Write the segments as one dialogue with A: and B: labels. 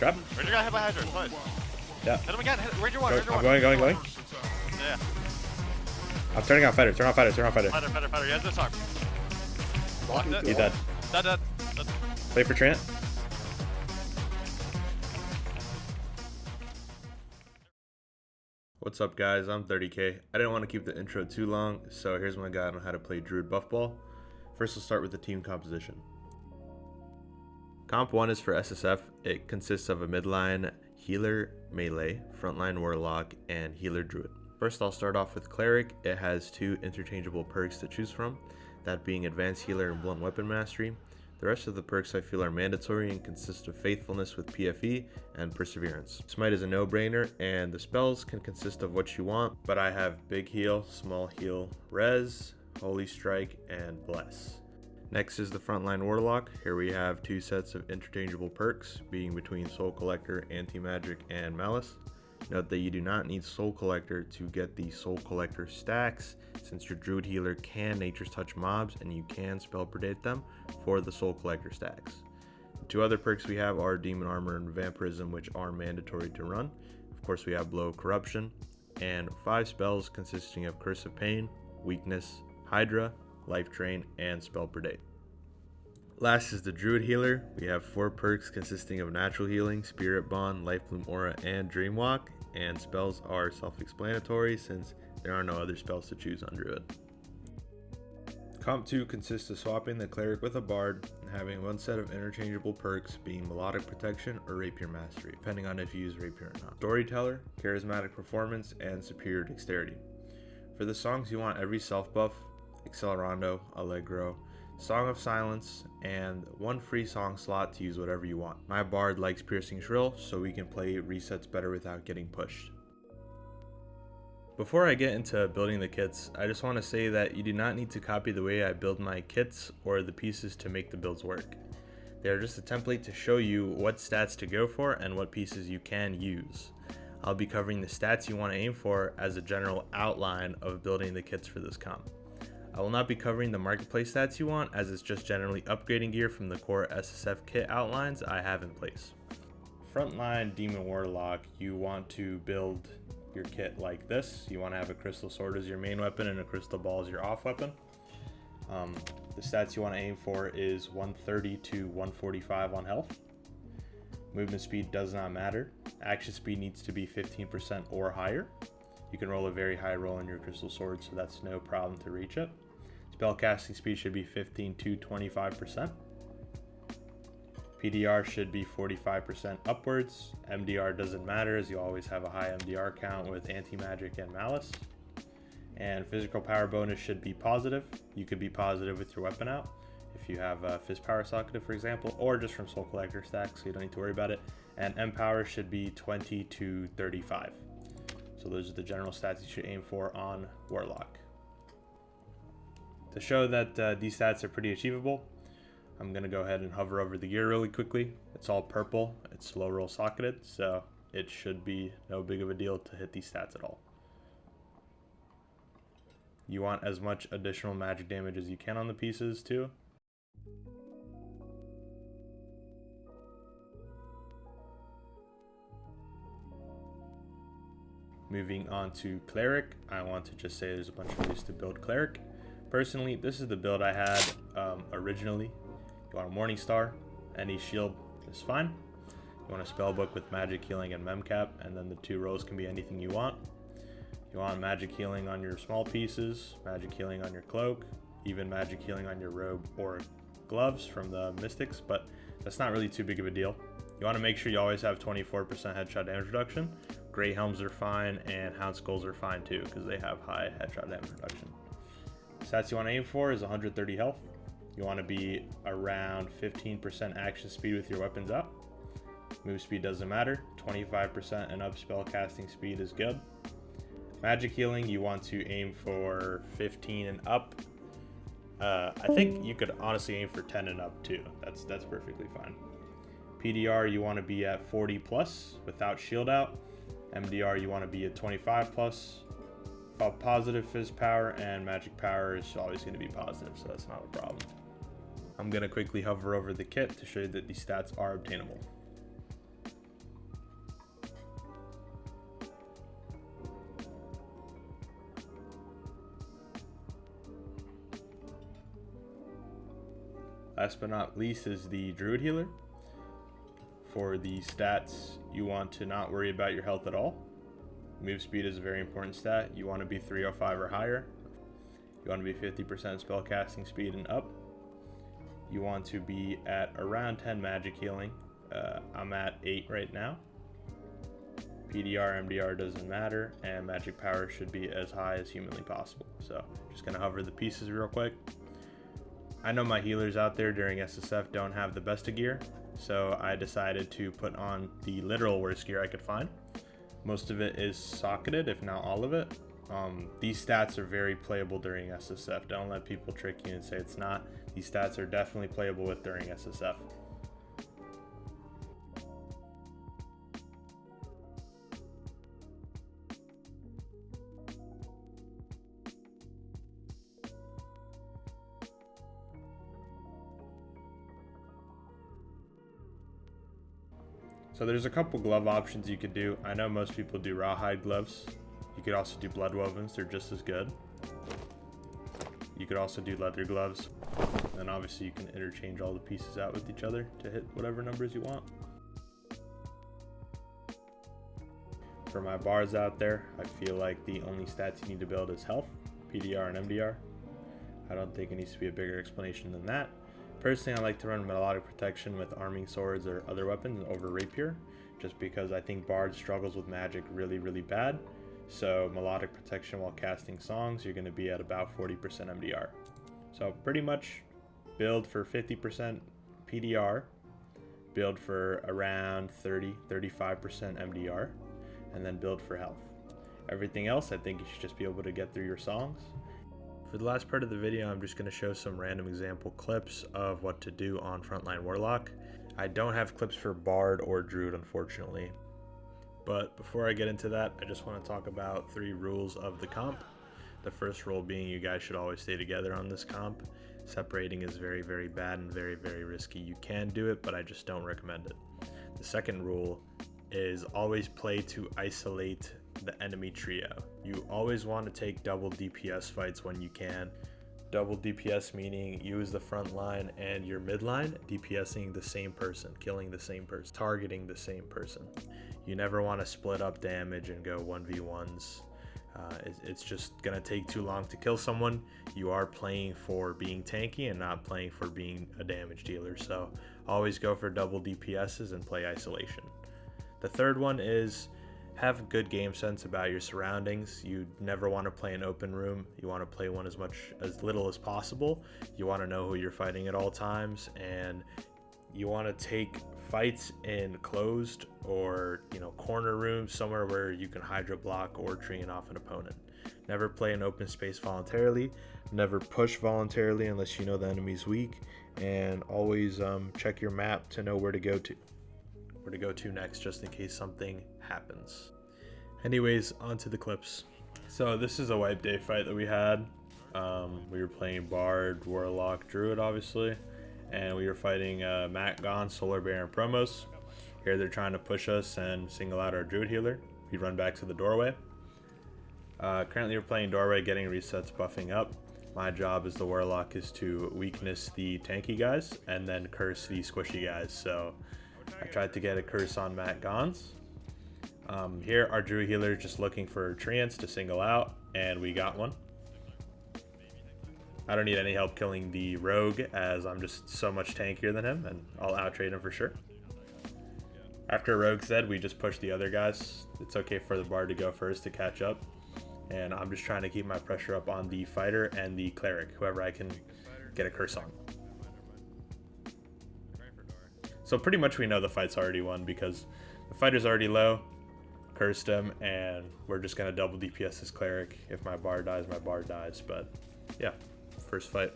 A: Drop.
B: Ranger got hit by Hydra. Close.
A: Yeah.
B: Hit him again. Ranger 1. Ranger 1.
A: I'm going.
B: Yeah.
A: I'm turning on fighter. Turn on fighter.
B: Fighter. He has this arm. Blocked it.
A: He's dead.
B: Dead.
A: Play for Trant. What's up, guys? I'm 30K. I didn't want to keep the intro too long, so here's my guide on how to play Druid Buffball. First, we'll start with the team composition. Comp 1 is for SSF. It consists of a midline healer melee, frontline warlock, and healer druid. First, I'll start off with cleric. It has two interchangeable perks to choose from, that being advanced healer and blunt weapon mastery. The rest of the perks I feel are mandatory and consist of faithfulness with PFE and perseverance. Smite is a no-brainer, and the spells can consist of what you want, but I have big heal, small heal, res, holy strike, and bless. Next is the frontline warlock. Here we have two sets of interchangeable perks, being between soul collector, anti-magic, and malice. Note that you do not need soul collector to get the soul collector stacks, since your druid healer can nature's touch mobs and you can spell predate them for the soul collector stacks. The two other perks we have are demon armor and vampirism, which are mandatory to run. Of course, we have blow of corruption, and 5 spells consisting of curse of pain, weakness, hydra, life drain, and spell predate. Last is the druid healer. We have 4 perks consisting of natural healing, spirit bond, life bloom aura, and dream walk, and spells are self-explanatory since there are no other spells to choose on druid. Comp 2 consists of swapping the cleric with a bard and having one set of interchangeable perks being melodic protection or rapier mastery, depending on if you use rapier or not. Storyteller, charismatic performance, and superior dexterity. For the songs, you want every self buff, accelerando, allegro, Song of Silence, and 1 free song slot to use whatever you want. My bard likes Piercing Shrill, so we can play resets better without getting pushed. Before I get into building the kits, I just want to say that you do not need to copy the way I build my kits or the pieces to make the builds work. They are just a template to show you what stats to go for and what pieces you can use. I'll be covering the stats you want to aim for as a general outline of building the kits for this comp. I will not be covering the marketplace stats you want, as it's just generally upgrading gear from the core SSF kit outlines I have in place. Frontline Demon Warlock, you want to build your kit like this. You want to have a crystal sword as your main weapon and a crystal ball as your off weapon. The stats you want to aim for is 130 to 145 on health. Movement speed does not matter. Action speed needs to be 15% or higher. You can roll a very high roll on your crystal sword, so that's no problem to reach it. Spell casting speed should be 15 to 25%. PDR should be 45% upwards. MDR doesn't matter, as you always have a high MDR count with anti-magic and malice. And physical power bonus should be positive. You could be positive with your weapon out if you have a fist power socketed, for example, or just from soul collector stacks, so you don't need to worry about it. And M power should be 20 to 35. So those are the general stats you should aim for on Warlock. To show that these stats are pretty achievable, I'm going to go ahead and hover over the gear really quickly. It's all purple, it's low roll socketed, so it should be no big of a deal to hit these stats at all. You want as much additional magic damage as you can on the pieces too. Moving on to cleric, I want to just say there's a bunch of ways to build cleric. Personally, this is the build I had originally. You want a Morning Star, any shield is fine. You want a spellbook with magic healing and memcap, and then the 2 rolls can be anything you want. You want magic healing on your small pieces, magic healing on your cloak, even magic healing on your robe or gloves from the mystics, but that's not really too big of a deal. You want to make sure you always have 24% headshot damage reduction. Grey Helms are fine, and Hound Skulls are fine too, because they have high headshot damage reduction. Stats you want to aim for is 130 health. You want to be around 15% action speed with your weapons up. Move speed doesn't matter. 25% and up spell casting speed is good. Magic healing, you want to aim for 15 and up. I think you could honestly aim for 10 and up too. That's perfectly fine. PDR, you want to be at 40 plus without shield out. MDR, you want to be at 25 plus. Positive phys power, and magic power is always going to be positive, so that's not a problem. I'm going to quickly hover over the kit to show you that these stats are obtainable. Last but not least is the Druid Healer. For the stats, you want to not worry about your health at all. Move speed is a very important stat. You want to be 305 or higher. You want to be 50% spellcasting speed and up. You want to be at around 10 magic healing. I'm at 8 right now. PDR, MDR doesn't matter, and magic power should be as high as humanly possible. So just gonna hover the pieces real quick. I know my healers out there during SSF don't have the best of gear, so I decided to put on the literal worst gear I could find. Most of it is socketed, if not all of it. These stats are very playable during SSF. Don't let people trick you and say it's not. These stats are definitely playable with during SSF. So there's a couple glove options you could do. I know most people do rawhide gloves. You could also do blood wovens, they're just as good. You could also do leather gloves. And obviously you can interchange all the pieces out with each other to hit whatever numbers you want. For my bars out there, I feel like the only stats you need to build is health, PDR, and MDR. I don't think it needs to be a bigger explanation than that. Personally, I like to run melodic protection with arming swords or other weapons over rapier, just because I think Bard struggles with magic really, really bad. So melodic protection while casting songs, you're going to be at about 40% MDR. So pretty much build for 50% PDR, build for around 30-35% MDR, and then build for health. Everything else, I think you should just be able to get through your songs. For the last part of the video, I'm just going to show some random example clips of what to do on Frontline Warlock. I don't have clips for Bard or Druid, unfortunately. But before I get into that, I just want to talk about 3 rules of the comp. The first rule being you guys should always stay together on this comp. Separating is very, very bad and very, very risky. You can do it, but I just don't recommend it. The second rule is always play to isolate the enemy trio. You always want to take double DPS fights when you can. Double DPS meaning use the front line and your mid line DPSing the same person, killing the same person, targeting the same person. You never want to split up damage and go 1v1s. It's just gonna take too long to kill someone. You are playing for being tanky and not playing for being a damage dealer, so always go for double DPSs and play isolation. The third one is have good game sense about your surroundings. You never want to play an open room. You want to play one as little as possible. You want to know who you're fighting at all times, and you want to take fights in closed or corner rooms, somewhere where you can hydro block or tree off an opponent. Never play an open space voluntarily. Never push voluntarily unless you know the enemy's weak, and always check your map to know where to go to next, just in case something happens. Anyways, on to the clips. So this is a wipe day fight that we had. We were playing Bard, Warlock, Druid obviously, and we were fighting Matt Gon, Solar Bear, and Promos. Here they're trying to push us and single out our Druid healer. We run back to the doorway. Currently we're playing doorway, getting resets, buffing up. My job as the Warlock is to weakness the tanky guys and then curse the squishy guys. So I tried to get a curse on Matt Gons. Here our Druid healer is just looking for treants to single out, and we got one. I don't need any help killing the rogue as I'm just so much tankier than him, and I'll out-trade him for sure. After rogue's dead, we just push the other guys. It's okay for the bard to go first to catch up, and I'm just trying to keep my pressure up on the fighter and the cleric, whoever I can get a curse on. So pretty much we know the fight's already won because the fighter's already low, cursed him, and we're just gonna double DPS this cleric. If my bard dies, my bard dies. But yeah, first fight.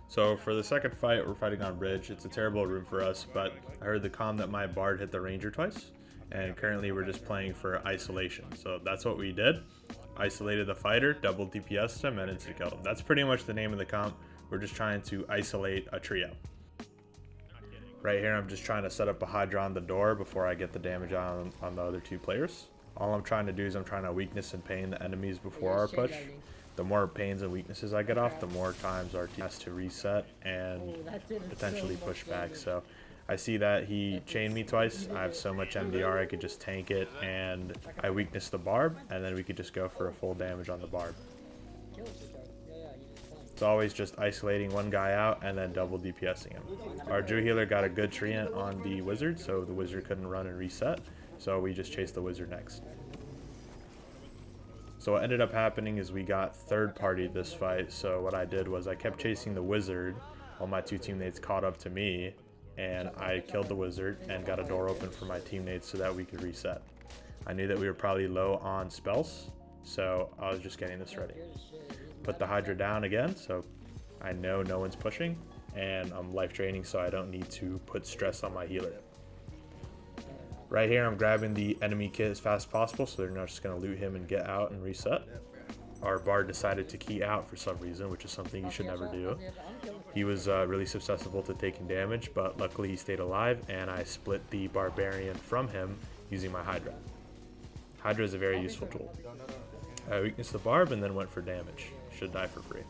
A: So for the second fight, we're fighting on bridge. It's a terrible room for us, but I heard the comm that my bard hit the ranger twice, and currently we're just playing for isolation. So that's what we did. Isolated the fighter, double DPS'd him, and instant killed him. That's pretty much the name of the comp. We're just trying to isolate a trio. Right here, I'm just trying to set up a Hydra on the door before I get the damage on the other two players. All I'm trying to do is I'm trying to weakness and pain the enemies before our push. the more pains and weaknesses I get off, the more times our team has to reset and potentially push back. So I see that he chained me twice. I have so much MDR, I could just tank it, and I weakness the barb, and then we could just go for a full damage on the barb. It's always just isolating one guy out and then double DPSing him. Our Druid healer got a good treant on the wizard, so the wizard couldn't run and reset, so we just chased the wizard next. So what ended up happening is we got third party this fight. So what I did was I kept chasing the wizard while my two teammates caught up to me, and I killed the wizard and got a door open for my teammates so that we could reset. I knew that we were probably low on spells, so I was just getting this ready. Put the Hydra down again, so I know no one's pushing, and I'm life draining, so I don't need to put stress on my healer. Right here, I'm grabbing the enemy kit as fast as possible, so they're not just going to loot him and get out and reset. Our bard decided to key out for some reason, which is something you should never do. He was really susceptible to taking damage, but luckily he stayed alive, and I split the barbarian from him using my Hydra. Hydra is a very useful tool. I weaknessed the barb and then went for damage. Should die for free.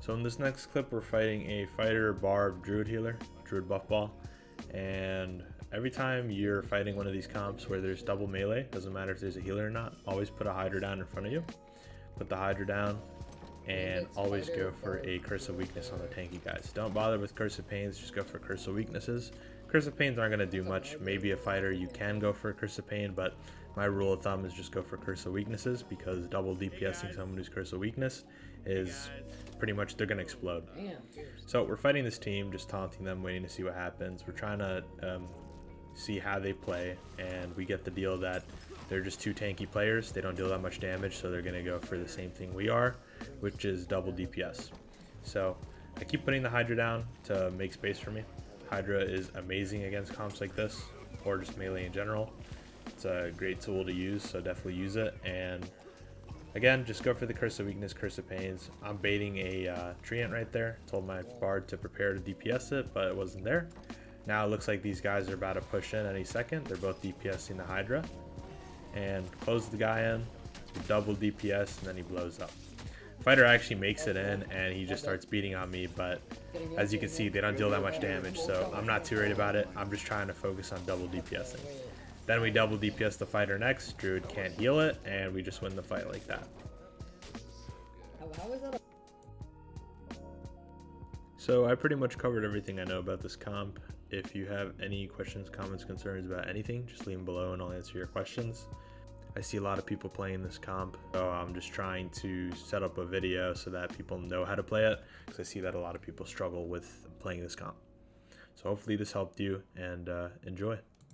A: So in this next clip, we're fighting a fighter barb druid healer, druid buffball, and every time you're fighting one of these comps where there's double melee, doesn't matter if there's a healer or not, always put a Hydra down in front of you. Put the Hydra down, and always go for a Curse of Weakness on the tanky guys. Don't bother with Curse of Pains, just go for Curse of Weaknesses. Curse of Pains aren't going to do much. Maybe a fighter you can go for a Curse of Pain, but my rule of thumb is just go for Curse of Weaknesses, because double DPSing someone who's Curse of Weakness is pretty much, they're going to explode. So we're fighting this team, just taunting them, waiting to see what happens. We're trying to see how they play, and we get the deal that they're just two tanky players. They don't deal that much damage, so they're going to go for the same thing we are, which is double DPS. So I keep putting the Hydra down to make space for me. Hydra is amazing against comps like this, or just melee in general. It's a great tool to use, so definitely use it. And again, just go for the Curse of Weakness, Curse of Pains. I'm baiting a treant right there. Told my bard to prepare to DPS it, but it wasn't there. Now it looks like these guys are about to push in any second. They're both DPSing the Hydra. And close the guy in, double DPS, and then he blows up. Fighter actually makes it in, and he just starts beating on me, but as you can see, they don't deal that much damage, so I'm not too worried about it. I'm just trying to focus on double DPSing. Then we double DPS the fighter next. Druid can't heal it, and we just win the fight like that. So I pretty much covered everything I know about this comp. If you have any questions, comments, concerns about anything, just leave them below and I'll answer your questions. I see a lot of people playing this comp, so I'm just trying to set up a video so that people know how to play it, because I see that a lot of people struggle with playing this comp. So hopefully this helped you, and enjoy.